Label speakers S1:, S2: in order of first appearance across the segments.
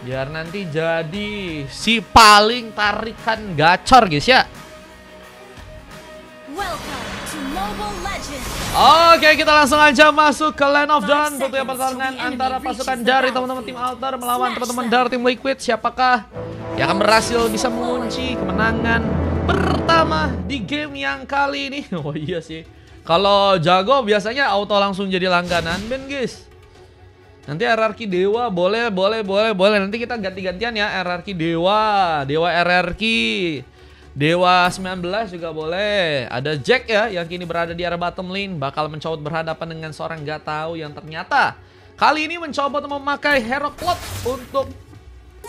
S1: Biar nanti jadi si paling tarikan gacor guys ya. Oke, kita langsung aja masuk ke Land of Dawn. Tentunya pertarungan antara pasukan dari teman-teman tim Alter melawan teman-teman dari tim Liquid. Siapakah yang akan berhasil bisa mengunci kemenangan pertama di game yang kali ini? Oh iya sih, kalau jago biasanya auto langsung jadi langganan Ben guys. Nanti RRQ Dewa boleh. Nanti kita ganti-gantian ya, RRQ Dewa RRQ Dewa 19 juga boleh. Ada Jack ya yang kini berada di area bottom lane, bakal mencoba berhadapan dengan seorang gak tahu yang ternyata kali ini mencoba untuk memakai Hero Cloud untuk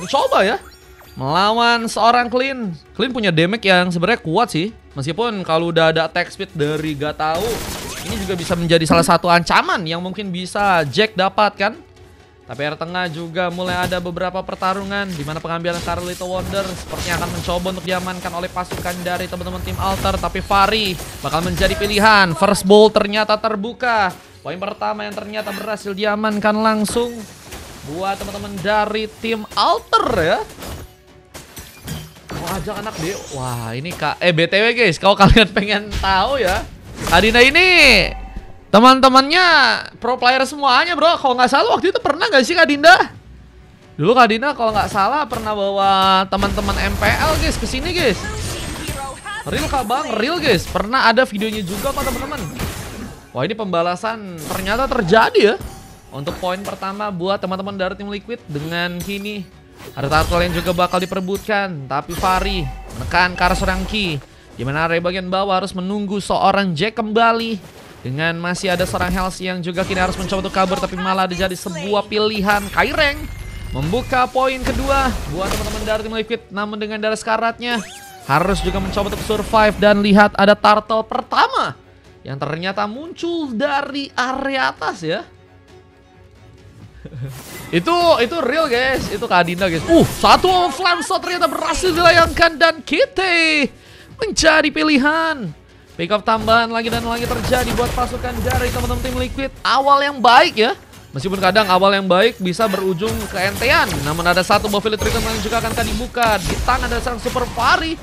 S1: mencoba ya melawan seorang Clean. Clean punya damage yang sebenarnya kuat sih, meskipun kalau udah ada attack speed dari gak tahu, ini juga bisa menjadi salah satu ancaman yang mungkin bisa Jack dapatkan. Tapi area tengah juga mulai ada beberapa pertarungan di mana pengambilan Carlito Wonder sepertinya akan mencoba untuk diamankan oleh pasukan dari teman-teman tim Alter. Tapi Fari bakal menjadi pilihan. First ball ternyata terbuka. Poin pertama yang ternyata berhasil diamankan langsung buat teman-teman dari tim Alter ya. Mau ajak anak dia. Wah ini BTW guys, kalau kalian pengen tahu ya, Adina ini teman-temannya pro player semuanya bro. Kalau nggak salah waktu itu pernah nggak sih Kak Dinda? Dulu Kak Dinda kalau nggak salah pernah bawa teman-teman MPL guys ke sini guys. Real Kak Bang, real guys. Pernah ada videonya juga kok teman-teman. Wah ini pembalasan ternyata terjadi ya. Untuk poin pertama buat teman-teman dari tim Liquid. Dengan kini ada turtle yang juga bakal diperebutkan. Tapi Fari menekan ke arah seorang Ki, dimana area bagian bawah harus menunggu seorang Jack kembali. Dengan masih ada seorang Hells yang juga kini harus mencoba untuk kabur, tapi malah jadi sebuah pilihan. Kaireng membuka poin kedua buat teman-teman dari tim Liquid. Namun dengan darah sekaratnya harus juga mencoba untuk survive. Dan lihat ada turtle pertama yang ternyata muncul dari area atas ya. itu real guys, itu Kak Adinda guys. Satu flame shot ternyata berhasil dilayangkan dan Kitty menjadi pilihan. Pick up tambahan lagi dan lagi terjadi buat pasukan dari teman-teman tim Liquid. Awal yang baik ya, meskipun kadang awal yang baik bisa berujung keentean. Namun ada satu buff elite return yang juga akan dibuka di tangan dari sang Super Fari.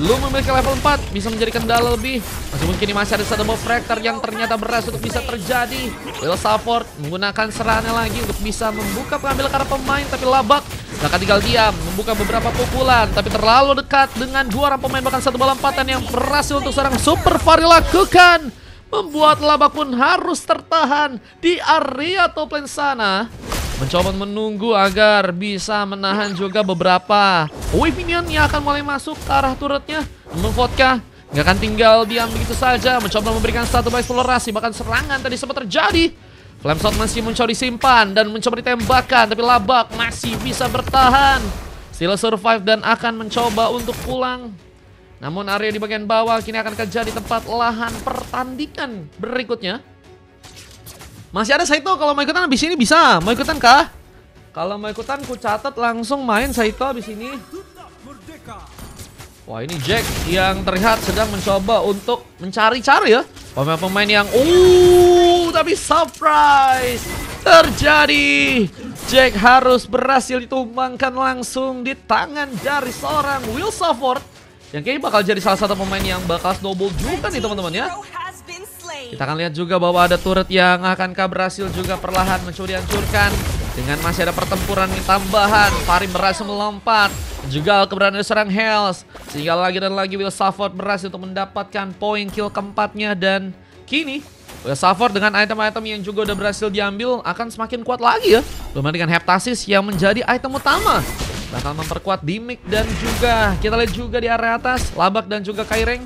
S1: Belum memiliki level 4, bisa menjadi kendala lebih. Meskipun kini masih ada satu buff fractor yang ternyata berhasil untuk bisa terjadi. Will Support menggunakan serangannya lagi untuk bisa membuka pengambil karena pemain, tapi Labak gak akan tinggal diam, membuka beberapa pukulan, tapi terlalu dekat dengan dua orang pemain, bahkan satu bola empatan yang berhasil untuk seorang Super Fari lakukan. Membuat Labak pun harus tertahan di area top lane sana, mencoba menunggu agar bisa menahan juga beberapa wave minion yang akan mulai masuk ke arah turretnya. Namun Vodka gak akan tinggal diam begitu saja, mencoba memberikan satu eksplorasi, bahkan serangan tadi sempat terjadi. Flame shot masih mencoba disimpan dan mencoba ditembakkan, tapi Labak masih bisa bertahan. Still survive dan akan mencoba untuk pulang. Namun area di bagian bawah kini akan terjadi tempat lahan pertandingan berikutnya. Masih ada Saito, kalau mau ikutan abis ini bisa. Mau ikutan kah? Kalau mau ikutan ku catat langsung main Saito abis ini. Wah ini Jack yang terlihat sedang mencoba untuk mencari-cari ya pemain-pemain yang tapi surprise terjadi. Jack harus berhasil ditumbangkan langsung di tangan dari seorang Will Support, yang kayaknya bakal jadi salah satu pemain yang bakal snowball juga nih teman-teman ya. Kita akan lihat juga bahwa ada turret yang akankah berhasil juga perlahan mencoba dihancurkan. Dengan masih ada pertempuran tambahan, Fari berhasil melompat. Juga keberadaan seorang Hells, sehingga lagi dan lagi Will Support berhasil untuk mendapatkan poin kill keempatnya. Dan kini Will Support dengan item-item yang juga udah berhasil diambil akan semakin kuat lagi ya. Belum dengan Heptasis yang menjadi item utama, bakal memperkuat Dimik. Dan juga kita lihat juga di area atas Labak dan juga Kaireng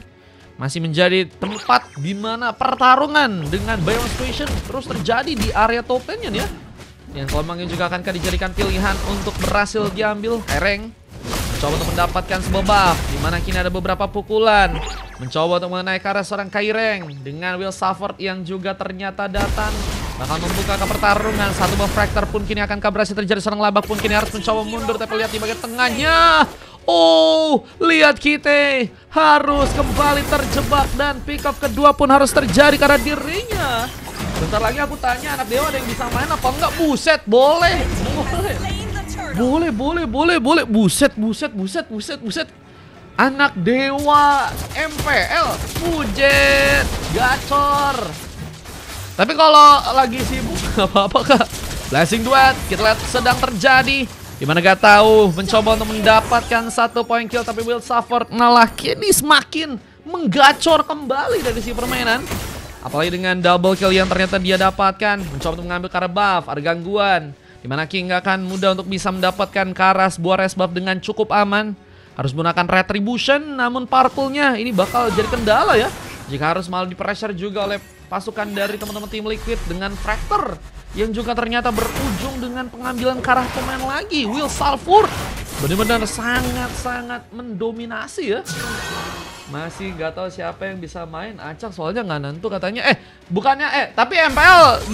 S1: masih menjadi tempat di mana pertarungan dengan Biome Station terus terjadi di area top lane-nya ya. Yang kelemahannya juga akan dijadikan pilihan untuk berhasil diambil. Kaireng mencoba untuk mendapatkan sebuah buff, di mana kini ada beberapa pukulan, mencoba untuk mengenai ke arah seorang Kaireng. Dengan Will Support yang juga ternyata datang, bakal membuka ke pertarungan. Satu buff fractor pun kini akan berhasil terjadi. Seorang Labak pun kini harus mencoba mundur, tapi lihat di bagian tengahnya. Lihat kita harus kembali terjebak, dan pick up kedua pun harus terjadi karena dirinya. Bentar lagi aku tanya anak dewa ada yang bisa main apa enggak? Buset, boleh. Boleh. Buset. Anak dewa MPL, Pujet, gacor. Tapi kalau lagi sibuk nggak apa-apa kak. Blessing duet, kita lihat sedang terjadi. Dimana gak tahu mencoba untuk mendapatkan 1 poin kill, tapi Will Safford malah kini semakin menggacor kembali dari si permainan. Apalagi dengan double kill yang ternyata dia dapatkan. Mencoba untuk mengambil Kara buff, ada gangguan. Dimana King gak akan mudah untuk bisa mendapatkan Kara sebuah res buff dengan cukup aman. Harus menggunakan Retribution, namun Purple-nya ini bakal jadi kendala ya. Jika harus malah di-pressure juga oleh pasukan dari teman-teman tim Liquid dengan Fractor. Yang juga ternyata berujung dengan pengambilan Kara pemain lagi, Will Safford. Benar-benar sangat-sangat mendominasi ya. Masih nggak tahu siapa yang bisa main. Acak soalnya nggak nentu katanya. Tapi MPL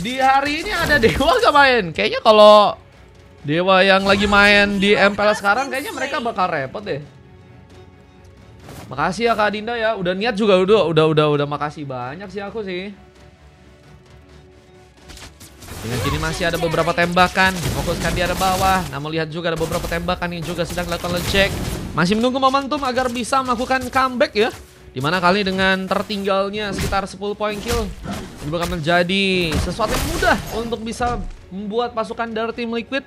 S1: di hari ini ada Dewa gak main? Kayaknya kalau Dewa yang lagi main di MPL sekarang kayaknya mereka bakal repot deh. Makasih ya Kak Dinda ya. Udah niat juga udah makasih banyak sih aku sih. Dengan kini masih ada beberapa tembakan, fokuskan di arah bawah. Namun lihat juga ada beberapa tembakan yang juga sedang dilakukan oleh Jack. Masih menunggu momentum agar bisa melakukan comeback ya. Dimana kali dengan tertinggalnya sekitar 10 poin kill, ini bakal menjadi sesuatu yang mudah untuk bisa membuat pasukan dari tim Liquid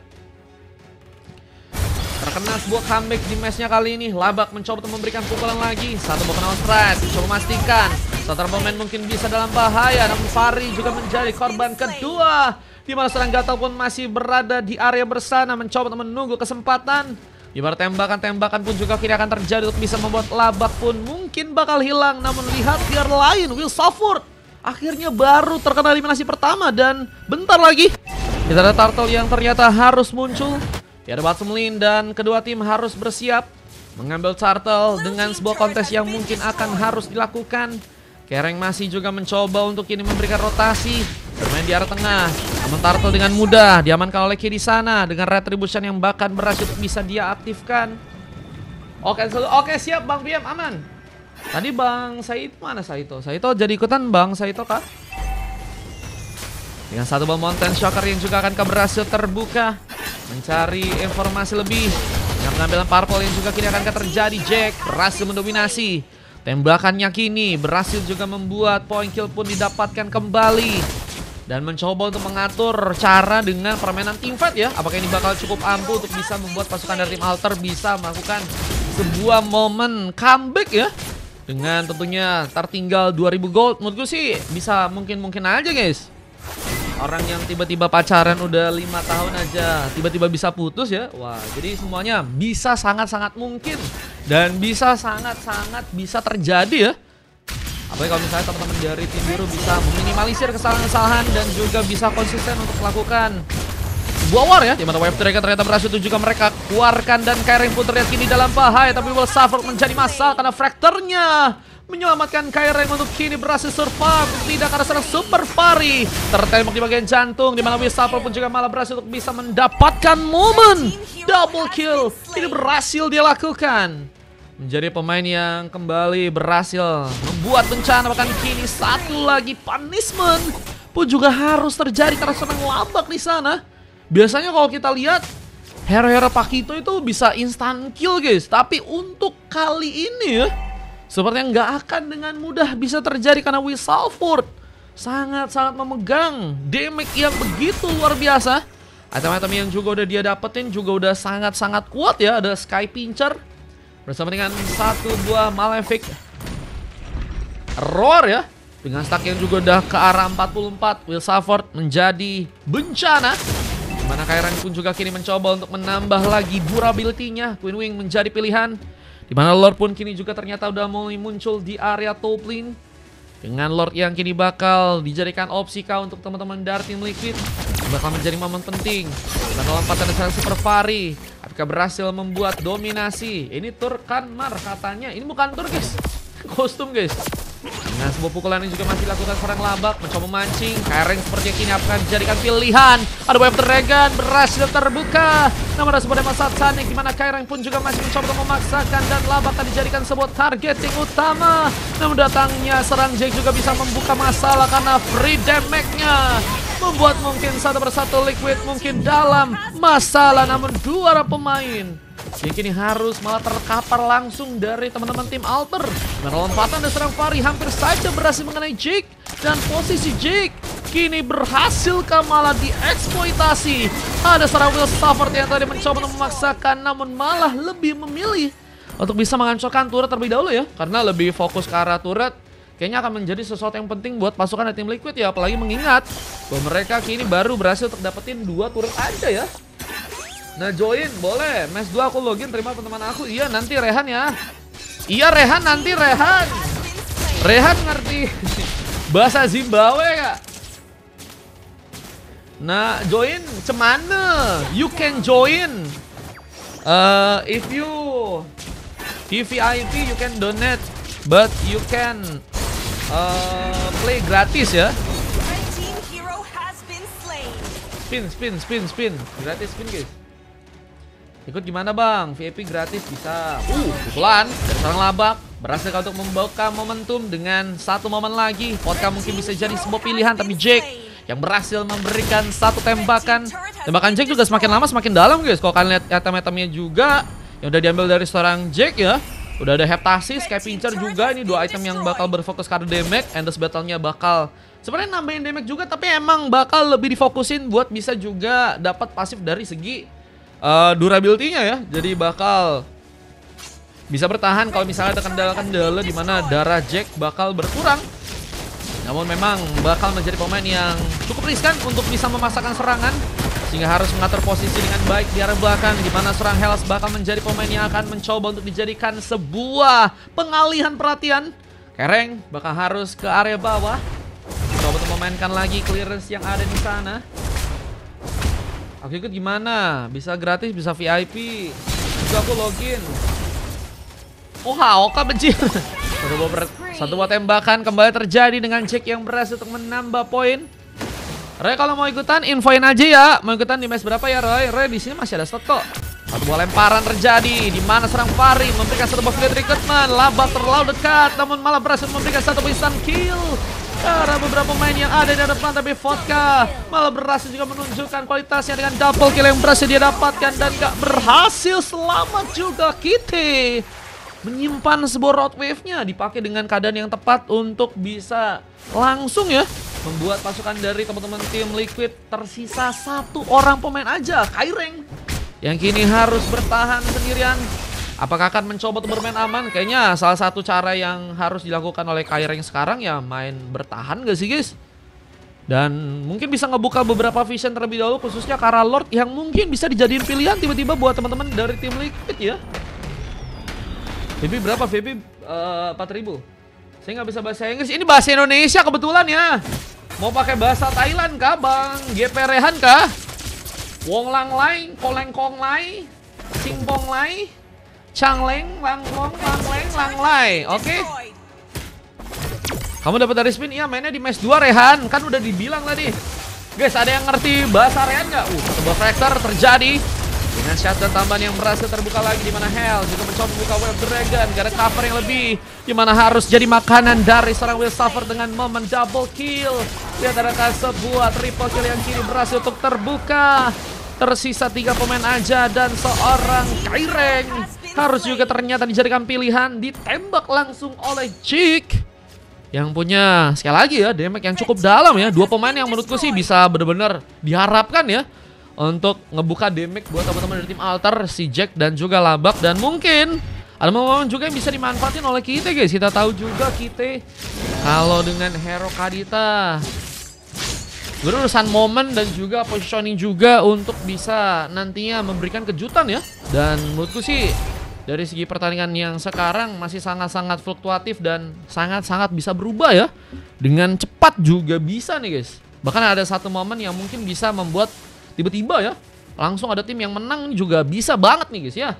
S1: terkena sebuah comeback di matchnya kali ini. Labak mencoba untuk memberikan pukulan lagi. Satu bukan stress, mencoba memastikan starter pemain mungkin bisa dalam bahaya. Namun Fari juga menjadi korban kedua. Di mana serang Gatal pun masih berada di area bersana, mencoba untuk menunggu kesempatan. Di mana tembakan-tembakan pun juga kini akan terjadi untuk bisa membuat Labak pun mungkin bakal hilang. Namun lihat tier lain, Will Safford akhirnya baru terkena eliminasi pertama. Dan bentar lagi kita ada Turtle yang ternyata harus muncul. Ya, ada bottom lane dan kedua tim harus bersiap mengambil Turtle dengan sebuah kontes yang mungkin akan harus dilakukan. Kereng masih juga mencoba untuk kini memberikan rotasi, bermain di arah tengah. Namun Turtle dengan mudah diamankan oleh Ki di sana dengan Retribution yang bahkan berhasil bisa dia aktifkan. Oke, siap Bang PM, aman. Tadi Bang Saito mana Saito? Saito jadi ikutan Bang Saito kah? Dengan satu bom Mountain Shocker yang juga akan berhasil terbuka, mencari informasi lebih. Dengan pengambilan Purple yang juga kini akan terjadi. Jack berhasil mendominasi. Tembakannya kini berhasil juga membuat poin kill pun didapatkan kembali. Dan mencoba untuk mengatur cara dengan permainan teamfight ya. Apakah ini bakal cukup ampuh untuk bisa membuat pasukan dari tim Alter bisa melakukan sebuah momen comeback ya. Dengan tentunya tertinggal 2000 gold. Menurut gue sih bisa mungkin aja guys. Orang yang tiba-tiba pacaran udah 5 tahun aja tiba-tiba bisa putus ya. Wah, jadi semuanya bisa sangat-sangat mungkin. Dan bisa sangat-sangat bisa terjadi ya. Apalagi kalau misalnya teman-teman dari tim biru bisa meminimalisir kesalahan-kesalahan dan juga bisa konsisten untuk melakukan sebuah war ya. Dimana Wave Dragon ternyata berhasil itu juga mereka keluarkan. Dan Kairing pun terlihat kini dalam bahaya. Tapi Will Safford menjadi masalah karena Fractornya menyelamatkan Kairing untuk kini berhasil survive. Tidak ada serang Super Fari tertembak di bagian jantung. Dimana Will Safford pun juga malah berhasil untuk bisa mendapatkan momen double kill. Ini berhasil dia lakukan. Menjadi pemain yang kembali berhasil membuat bencana. Bahkan kini satu lagi punishment pun juga harus terjadi karena senang Labak di sana. Biasanya kalau kita lihat hero-hero Pakito itu bisa instant kill guys. Tapi untuk kali ini ya sepertinya nggak akan dengan mudah bisa terjadi karena Will Safford sangat-sangat memegang damage yang begitu luar biasa. Item-item yang juga udah dia dapetin juga udah sangat-sangat kuat ya. Ada Sky Pincher bersama dengan satu buah Malefic Roar ya. Dengan stack yang juga udah ke arah 44. Will Safford menjadi bencana. Dimana Kairan pun juga kini mencoba untuk menambah lagi durability-nya. Queen Wing menjadi pilihan. Dimana Lord pun kini juga ternyata udah mulai muncul di area top lane. Dengan Lord yang kini bakal dijadikan opsi kah untuk teman-teman dari tim Liquid. Bakal menjadi momen penting. Dimana lompatan dari Super Fari. Apakah berhasil membuat dominasi. Ini tur Kanmar katanya. Ini bukan tur guys. Kostum guys. Dengan sebuah pukulan yang juga masih dilakukan seorang Labak. Mencoba mancing. Kairing sepertinya kini akan dijadikan pilihan. Ada Wave Dragon berhasil terbuka. Namun ada sebuah Dema Satanic. Dimana Kairing pun juga masih mencoba untuk memaksakan. Dan Labak akan dijadikan sebuah targeting utama. Namun datangnya serang Jack juga bisa membuka masalah. Karena free damage-nya membuat mungkin satu persatu Liquid mungkin dalam masalah. Namun dua pemain yang kini harus malah terkapar langsung dari teman-teman tim Alter. Lompatan dan serang Fahri hampir saja berhasil mengenai Jake. Dan posisi Jake kini berhasil malah dieksploitasi. Ada seorang Will Safford yang tadi mencoba untuk memaksakan, namun malah lebih memilih untuk bisa menghancurkan turret terlebih dahulu ya. Karena lebih fokus ke arah turret kayaknya akan menjadi sesuatu yang penting buat pasukan dari tim Liquid ya. Apalagi mengingat bahwa mereka kini baru berhasil untuk dapetin 2 turret aja ya. Nah join boleh, match 2 aku login, terima teman-teman aku. Iya nanti Rehan ya. Iya Rehan nanti Rehan. Rehan ngerti bahasa Zimbabwe kak. Nah join cemana? You can join. If you VIP you can donate, but you can play gratis ya. Spin. Gratis spin guys. Ikut gimana bang? VIP gratis bisa. Kebetulan dari seorang Labak berhasil untuk membuka momentum dengan satu momen lagi. Vodka mungkin bisa jadi sebuah pilihan, tapi Jake yang berhasil memberikan satu tembakan. Tembakan Jake juga semakin lama semakin dalam guys. Kalau kalian lihat item-itemnya juga yang udah diambil dari seorang Jake ya. Udah ada Heptasis, kayak Pincer juga. Ini 2 item yang bakal berfokus ke damage. Endless Battle-nya bakal sebenarnya nambahin damage juga, tapi emang bakal lebih difokusin buat bisa juga dapat pasif dari segi durability-nya ya. Jadi bakal bisa bertahan kalau misalnya ada kendala-kendala di mana darah Jack bakal berkurang. Namun memang bakal menjadi pemain yang cukup riskan untuk bisa memasakkan serangan, sehingga harus mengatur posisi dengan baik di arah belakang, di mana seorang Hellas bakal menjadi pemain yang akan mencoba untuk dijadikan sebuah pengalihan perhatian. Kereng bakal harus ke area bawah, coba untuk memainkan lagi clearance yang ada di sana. Aku ikut gimana? Bisa gratis, bisa VIP. Juga aku login. Oh, Haoka benci. Satu buat tembakan kembali terjadi dengan Jack yang berhasil untuk menambah poin. Roy kalau mau ikutan infoin aja ya. Mau ikutan di match berapa ya Roy? Roy di sini masih ada slot kok. Satu buah lemparan terjadi di mana serang Fahri memberikan satu buah fleet recruitment. Labak terlalu dekat namun malah berhasil memberikan satu instant kill. Karena beberapa pemain yang ada di depan, tapi Vodka malah berhasil juga menunjukkan kualitasnya dengan double kill yang berhasil dia dapatkan. Dan gak berhasil selamat juga Kite. Menyimpan sebuah road wave-nya dipakai dengan keadaan yang tepat untuk bisa langsung ya membuat pasukan dari teman-teman tim Liquid tersisa 1 orang pemain aja, Kaireng, yang kini harus bertahan sendirian. Apakah akan mencoba untuk bermain aman? Kayaknya salah satu cara yang harus dilakukan oleh Kaireng sekarang ya main bertahan gak sih guys? Dan mungkin bisa ngebuka beberapa vision terlebih dahulu, khususnya Kara Lord yang mungkin bisa dijadiin pilihan tiba-tiba buat teman-teman dari tim Liquid ya. VP berapa? VP 4.000. Saya nggak bisa bahasa Inggris. Ini bahasa Indonesia kebetulan ya. Mau pakai bahasa Thailand kah bang? GP Rehan kah? Wong Lang Lai, Koleng Kong Lai, Singpong Lai, Changleng, Langlong, Langleng, Lang Lai. Oke. Kamu dapat dari spin? Iya mainnya di match 2 Rehan. Kan udah dibilang tadi. Guys ada yang ngerti bahasa Rehan nggak? Sebuah fracture terjadi. Dengan shotgun tambahan yang berhasil terbuka lagi, di mana Hell juga mencoba membuka Web Dragon. Gak ada cover yang lebih, di mana harus jadi makanan dari seorang Will Suffer dengan momen double kill. Lihat adakah sebuah triple kill yang kini berhasil untuk terbuka. Tersisa 3 pemain aja dan seorang Kaireng harus juga ternyata dijadikan pilihan. Ditembak langsung oleh Jake yang punya sekali lagi ya damage yang cukup dalam ya. 2 pemain yang menurutku sih bisa benar-benar diharapkan ya untuk ngebuka damage buat teman-teman dari tim Alter, si Jack dan juga Labak. Dan mungkin ada momen juga yang bisa dimanfaatin oleh Kite guys. Kita tahu juga Kite kalau dengan hero Kadita berurusan momen dan juga positioning juga untuk bisa nantinya memberikan kejutan ya. Dan menurutku sih dari segi pertandingan yang sekarang masih sangat-sangat fluktuatif dan sangat-sangat bisa berubah ya. Dengan cepat juga bisa nih guys. Bahkan ada satu momen yang mungkin bisa membuat tiba-tiba ya langsung ada tim yang menang, ini juga bisa banget nih guys ya.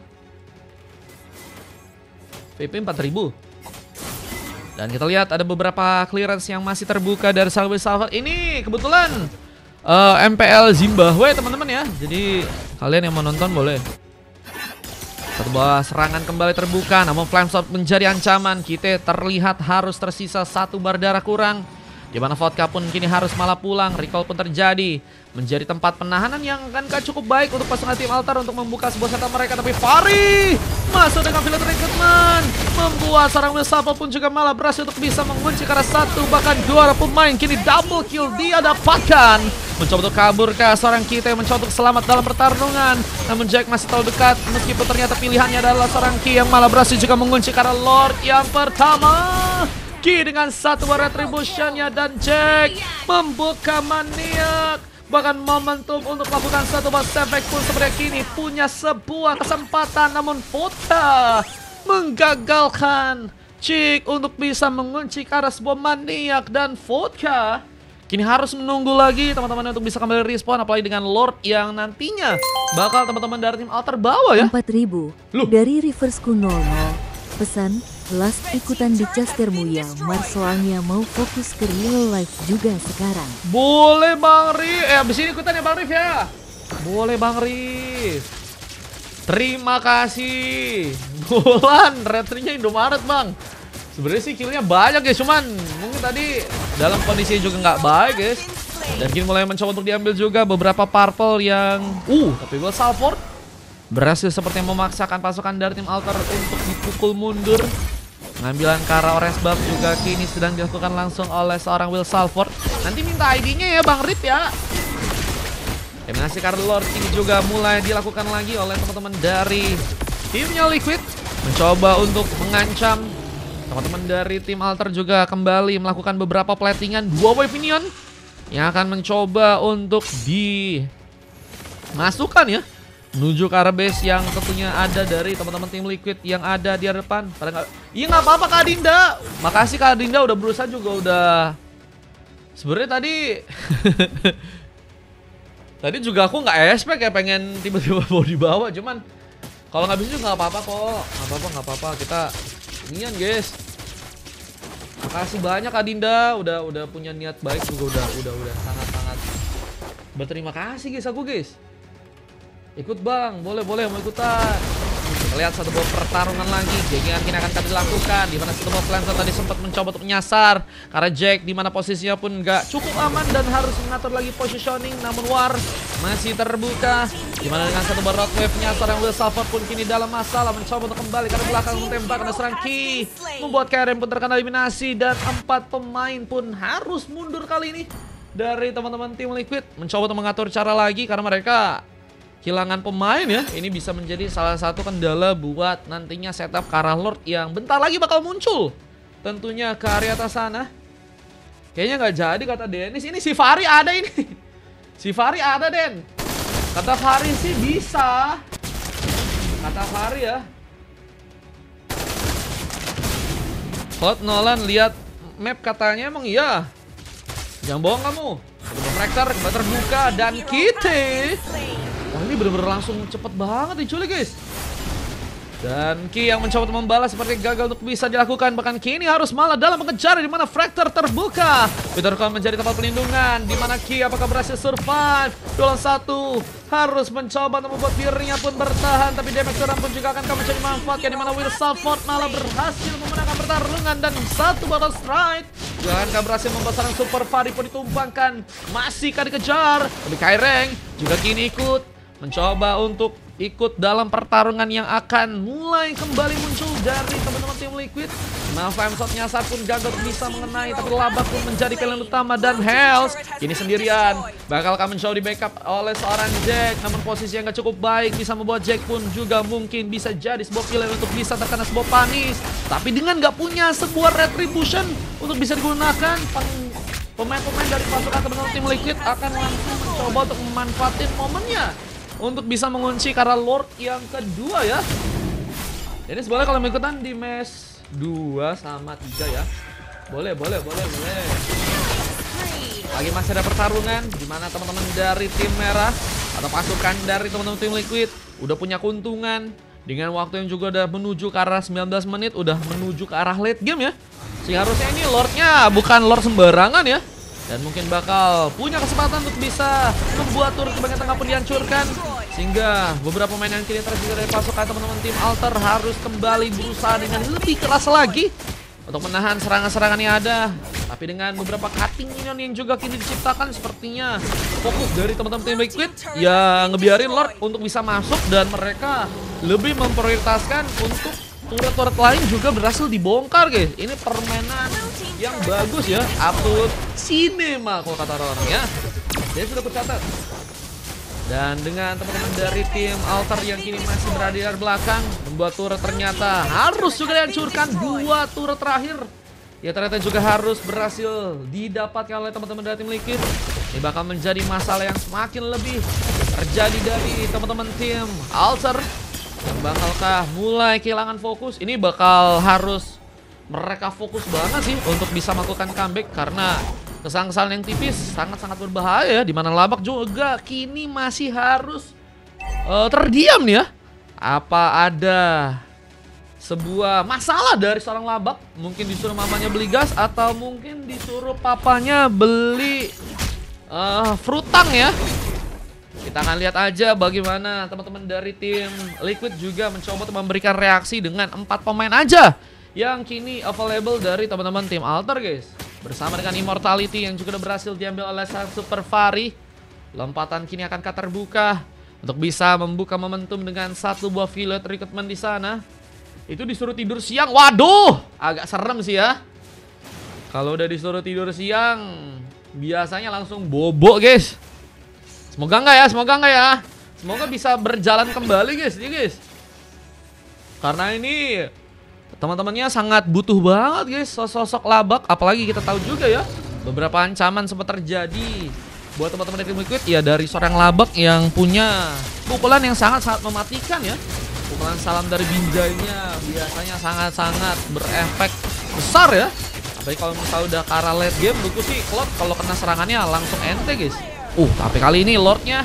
S1: VP 4.000. Dan kita lihat ada beberapa clearance yang masih terbuka dari Salve Salva. Ini kebetulan MPL Zimbabwe teman-teman ya. Jadi kalian yang menonton boleh. Satu buah serangan kembali terbuka, namun Flameshot menjadi ancaman. Kita terlihat harus tersisa 1 bar darah kurang. Di mana Vodka pun kini harus malah pulang. Recall pun terjadi. Menjadi tempat penahanan yang kan gak cukup baik untuk pasukan tim Altar untuk membuka sebuah senjata mereka. Tapi Fahri masuk dengan Village Recruitment. Membuat seorang Will Salvo pun juga malah berhasil untuk bisa mengunci karena satu bahkan dua pemain. Kini double kill dia dapatkan. Mencoba untuk kabur ke seorang kita yang mencoba untuk selamat dalam pertarungan. Namun Jack masih terlalu dekat. Meskipun ternyata pilihannya adalah seorang Ki yang malah berhasil juga mengunci karena Lord yang pertama. Ki dengan satu retributionnya dan Jack membuka maniak. Bahkan momentum untuk melakukan satu bus efek pun sebenarnya kini punya sebuah kesempatan. Namun Vodka menggagalkan Chick untuk bisa mengunci ke arah sebuah maniak. Dan Vodka kini harus menunggu lagi teman-teman untuk bisa kembali respawn. Apalagi dengan Lord yang nantinya bakal teman-teman dari tim Altar bawa ya.
S2: 4000 dari Riversku 00. Pesan, last ikutan di castermu ya, soalnya mau fokus ke real life juga sekarang.
S1: Boleh Bang Rif, abis ini ikutan ya Bang Rif ya. Boleh Bang Rif. Terima kasih. Bulan, retrinya Indomaret Bang. Sebenarnya sih killnya banyak guys, cuman mungkin tadi dalam kondisi juga nggak baik guys. Dan kini mulai mencoba untuk diambil juga beberapa purple yang tapi Will Salford berhasil sepertinya memaksakan pasukan dari tim Altar untuk dipukul mundur. Pengambilan ke arah Orange Buff juga kini sedang dilakukan langsung oleh seorang Will Salford. Nanti minta ID-nya ya Bang Rip ya. Eliminasi karena Lord ini juga mulai dilakukan lagi oleh teman-teman dari timnya Liquid. Mencoba untuk mengancam teman-teman dari tim Altar juga kembali melakukan beberapa platingan. 2 wave minion yang akan mencoba untuk dimasukkan ya menuju ke arah base yang tentunya ada dari teman-teman tim Liquid yang ada di depan. Iya nggak apa-apa Kak Dinda. Makasih Kak Dinda udah berusaha juga udah. Sebenarnya tadi tadi juga aku nggak expect ya pengen tiba-tiba mau dibawa. Cuman kalau nggak bisa juga nggak apa-apa kok. Nggak apa-apa. Kita inian guys. Makasih banyak Kak Dinda udah punya niat baik juga udah sangat-sangat berterima kasih guys aku guys. Ikut Bang, boleh mau ikutan. Kita lihat satu buah pertarungan lagi. Jack yang kini akan kami lakukan. Dimana satu buah Planter tadi sempat mencoba untuk menyasar. Karena Jack dimana posisinya pun gak cukup aman dan harus mengatur lagi positioning. Namun War masih terbuka. Dimana dengan satu buah Roadwave menyasar yang Will Salford pun kini dalam masalah. Mencoba untuk kembali karena belakang menembak karena serang Ki. Membuat KRM pun terkena eliminasi. Dan 4 pemain pun harus mundur kali ini. Dari teman-teman tim Liquid. Mencoba untuk mengatur cara lagi karena mereka kehilangan pemain ya. Ini bisa menjadi salah satu kendala buat nantinya setup ke arah Lord yang bentar lagi bakal muncul. Tentunya ke area atas sana. Kayaknya nggak jadi kata Dennis. Ini si Fahri ada ini. Si Fahri ada Den. Kata Fahri sih bisa. Kata Fahri ya. Hot Nolan lihat map katanya emang iya. Jangan bohong kamu. Refraktor kembali terbuka dan kita. Wah ini bener-bener langsung cepet banget diculik guys. Dan Ki yang mencoba untuk membalas seperti gagal untuk bisa dilakukan. Bahkan Ki ini harus malah dalam pengejaran di mana Fractor terbuka. Peter Cole menjadi tempat pelindungan. Di mana Ki apakah berhasil survive? 2-1 harus mencoba untuk membuat dirinya pun bertahan. Tapi damage seorang pun juga akan mencari manfaatkan. Di mana Will Salford malah berhasil memenangkan pertarungan. Dan satu battle strike juga akan berhasil membuat seorang Super Fahri pun ditumpangkan. Masih kan dikejar. Tapi Kaireng juga kini ikut mencoba untuk ikut dalam pertarungan yang akan mulai kembali muncul dari teman-teman tim Liquid. Nah, Flame Shot nyasar pun gagal bisa mengenai, tapi Labak pun menjadi pilihan utama dan Hells kini sendirian. Bakal akan mencoba di backup oleh seorang Jack, namun posisi yang gak cukup baik bisa membuat Jack pun juga mungkin bisa jadi sebuah pilihan untuk bisa terkena sebuah panis. Tapi dengan gak punya sebuah retribution untuk bisa digunakan, pemain-pemain dari pasukan teman-teman tim Liquid akan langsung mencoba untuk memanfaatin momennya untuk bisa mengunci karena Lord yang kedua ya. Jadi sebenarnya kalau ikutan di match 2 sama 3 ya. Boleh. Lagi masih ada pertarungan di mana teman-teman dari tim merah atau pasukan dari teman-teman tim Liquid udah punya keuntungan dengan waktu yang juga udah menuju ke arah 19 menit, udah menuju ke arah late game ya. Sehingga harusnya ini Lordnya bukan Lord sembarangan ya. Dan mungkin bakal punya kesempatan untuk bisa membuat turret ke bagian tengah pun dihancurkan. Sehingga beberapa pemain yang kini tersisa dari pasukan teman-teman tim Altar harus kembali berusaha dengan lebih keras lagi untuk menahan serangan-serangan yang ada. Tapi dengan beberapa cutting minion yang juga kini diciptakan, sepertinya fokus dari teman-teman tim Liquid yang ngebiarin Lord untuk bisa masuk, dan mereka lebih memprioritaskan untuk turret-turret lain juga berhasil dibongkar, guys. Ini permainan yang bagus ya, absolute cinema kalau kata orang ya. Dia sudah tercatat. Dan dengan teman-teman dari tim Altar yang kini masih berada di belakang, membuat turret ternyata harus juga dihancurkan. 2 turret terakhir ya ternyata juga harus berhasil didapatkan oleh teman-teman dari tim Liquid. Ini bakal menjadi masalah yang semakin lebih terjadi dari teman-teman tim Altar. Yang bakalkah mulai kehilangan fokus? Ini bakal harus mereka fokus banget sih untuk bisa melakukan comeback, karena kesalahan yang tipis sangat-sangat berbahaya ya, dimana Labak juga kini masih harus terdiam nih ya. Apa ada sebuah masalah dari seorang Labak? Mungkin disuruh mamanya beli gas, atau mungkin disuruh papanya beli frutang ya. Kita akan lihat aja bagaimana teman-teman dari tim Liquid juga mencoba untuk memberikan reaksi dengan 4 pemain aja yang kini available dari teman-teman tim Altar, guys. Bersama dengan Immortality yang juga udah berhasil diambil oleh sang Super Fari. Lompatan kini akan terbuka untuk bisa membuka momentum dengan 1 buah violet recruitment di sana. Itu disuruh tidur siang. Waduh, agak serem sih ya. Kalau udah disuruh tidur siang, biasanya langsung bobo, guys. Semoga enggak ya, semoga enggak ya. Semoga bisa berjalan kembali, guys, ya, guys. Karena ini teman-temannya sangat butuh banget, guys, sosok Labak. Apalagi kita tahu juga ya, beberapa ancaman sempat terjadi buat teman-teman tim Liquid ya, dari seorang Labak yang punya pukulan yang sangat-sangat mematikan ya. Pukulan salam dari Binjainya biasanya sangat-sangat berefek besar ya. Apalagi kalau misalnya udah ke arah late game, menurutku sih Cloud kalau kena serangannya langsung ente, guys. Tapi kali ini Lordnya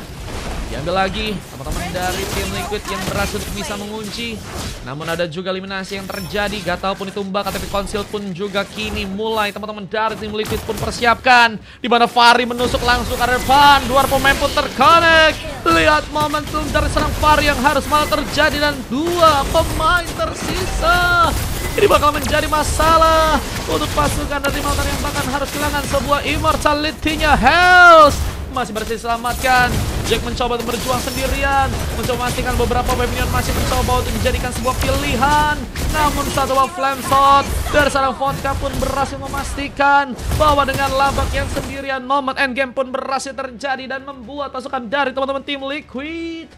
S1: diambil lagi teman-teman dari tim Liquid yang berhasil bisa mengunci. Namun ada juga eliminasi yang terjadi. Gatal pun ditumbak, tapi Conceal pun juga kini mulai teman-teman dari tim Liquid pun persiapkan. Di mana Fari menusuk langsung ke depan. 2 pemain pun terconnect. Lihat momentum dari serang Fari yang harus malah terjadi, dan 2 pemain tersisa. Ini bakal menjadi masalah untuk pasukan dari Maltan yang bahkan harus kehilangan sebuah immortality-nya. Health masih berhasil diselamatkan. Jack mencoba untuk berjuang sendirian, mencoba memastikan beberapa minion masih mencoba untuk dijadikan sebuah pilihan. Namun 1 buah flame shot dari seorang Vodka pun berhasil memastikan bahwa dengan Labak yang sendirian, momen endgame pun berhasil terjadi dan membuat pasukan dari teman-teman tim Liquid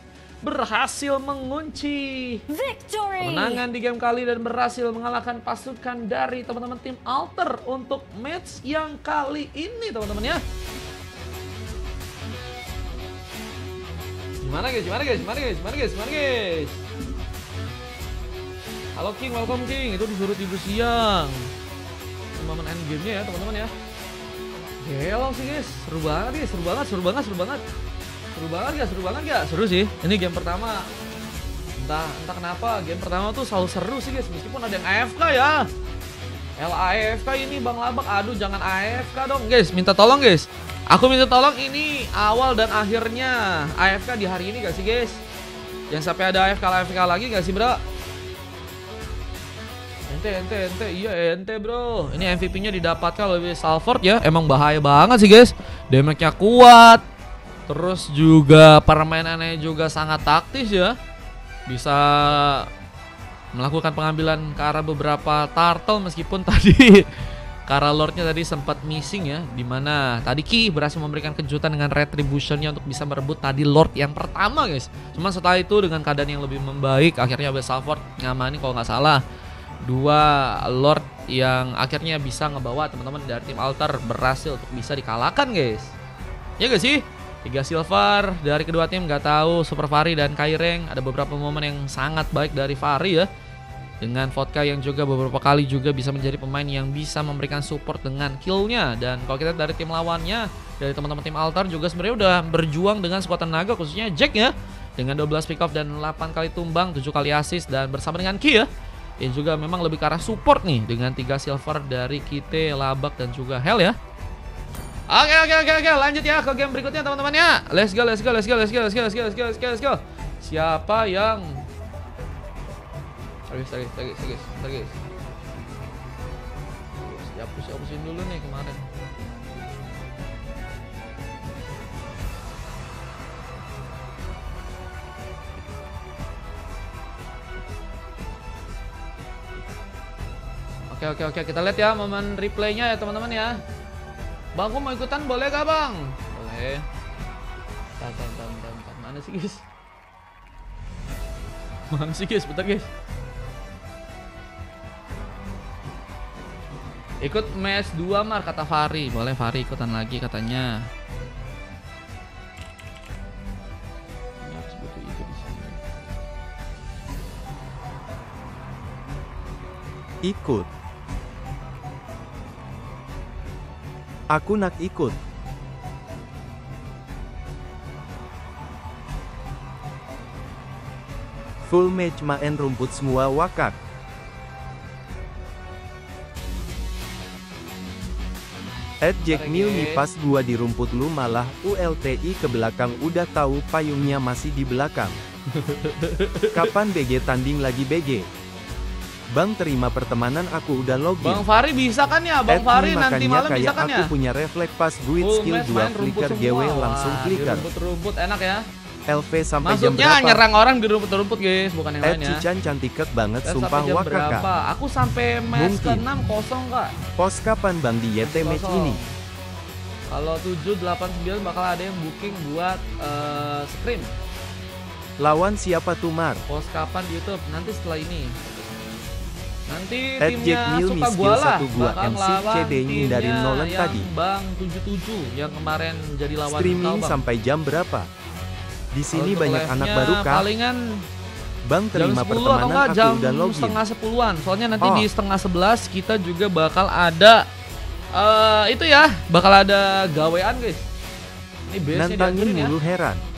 S1: berhasil mengunci kemenangan di game kali dan berhasil mengalahkan pasukan dari teman-teman tim Altar untuk match yang kali ini, teman-teman ya. Gimana guys? Halo King, welcome King. Itu disuruh tidur siang. Momen end game-nya ya, teman-teman ya. Gelo sih guys, seru banget. Seru sih. Ini game pertama. Entah kenapa game pertama tuh selalu seru sih guys, meskipun ada yang AFK ya. AFK ini Bang Labak, aduh jangan AFK dong guys, minta tolong guys. Aku minta tolong, ini awal dan akhirnya AFK di hari ini gak sih guys? Yang sampai ada AFK lagi gak sih bro? Ente bro. Ini MVP-nya didapatkan oleh Salford ya. Emang bahaya banget sih guys. Damage-nya kuat. Terus juga permainannya juga sangat taktis ya. Bisa melakukan pengambilan ke arah beberapa turtle, meskipun tadi karena Lordnya tadi sempat missing ya, dimana tadi Ki berhasil memberikan kejutan dengan retributionnya untuk bisa merebut tadi Lord yang pertama guys. Cuman setelah itu dengan keadaan yang lebih membaik, akhirnya Salford ngamani kalau nggak salah 2 Lord yang akhirnya bisa ngebawa teman-teman dari tim Altar berhasil untuk bisa dikalahkan guys. Ya gak sih? 3 silver dari kedua tim, nggak tahu Super Fari dan Kaireng. Ada beberapa momen yang sangat baik dari Fari ya, dengan Vodka yang juga beberapa kali juga bisa menjadi pemain yang bisa memberikan support dengan killnya. Dan kalau kita dari tim lawannya, dari teman-teman tim Altar juga sebenarnya udah berjuang dengan sekuat tenaga, khususnya Jack ya, dengan 12 pick off dan 8 kali tumbang, 7 kali assist, dan bersama dengan Ki ya, yang juga memang lebih ke arah support nih, dengan 3 silver dari Kite, Labak, dan juga Hell ya. Oke, lanjut ya ke game berikutnya teman-teman ya. Let's go. Siapa yang Hapusin dulu nih kemarin. Oke, kita lihat ya momen replaynya ya teman-teman ya. Bang, aku mau ikutan boleh gak bang? Boleh. Bentar. Mana sih guys? Bentar guys. Ikut match 2 Mar, kata Fari. Boleh Fari ikutan lagi katanya. Ini harus butuh itu di sini.
S3: Ikut. Aku nak ikut. Full match main rumput semua wakak. Jack Neil nih pas gua di rumput lu malah ULTI ke belakang udah tahu payungnya masih di belakang. Kapan BG tanding lagi BG? Bang terima pertemanan aku udah login.
S1: Bang Fari bisa kan ya? Bang Fari nanti malam bisa kan ya?
S3: Aku punya refleks pas guide skill 2 flicker GW langsung flicker.
S1: Rumput enak ya.
S3: LV sampai
S1: maksudnya
S3: jam berapa?
S1: Nyerang orang di rumput-rumput guys, bukan yang lain ya.
S3: Cican cantik banget sumpah
S1: jam
S3: wakak kak.
S1: Aku sampai match ke-6 kosong kak.
S3: Pos kapan bang di YT match ini?
S1: Kalau 7, 8, 9 bakal ada yang booking buat scrim.
S3: Lawan siapa tuh Mar?
S1: Pos kapan di YouTube? Nanti setelah ini. Nanti
S3: Jack
S1: timnya
S3: Neil
S1: suka gua lah bakal
S3: MC
S1: lawan
S3: CD dari Nolan
S1: yang
S3: tadi.
S1: Bang 77 yang kemarin jadi lawan
S3: streaming
S1: kau,
S3: sampai jam berapa? Di sini
S1: untuk
S3: banyak anak baru kah?
S1: Palingan
S3: Bang terima pertemanan aku
S1: jam
S3: udah login.
S1: setengah 10-an. Soalnya nanti di setengah 11 kita juga bakal ada itu ya, bakal ada gawean guys. Ini base-nya
S3: nantangin
S1: dihancurin ya.
S3: mulu heran.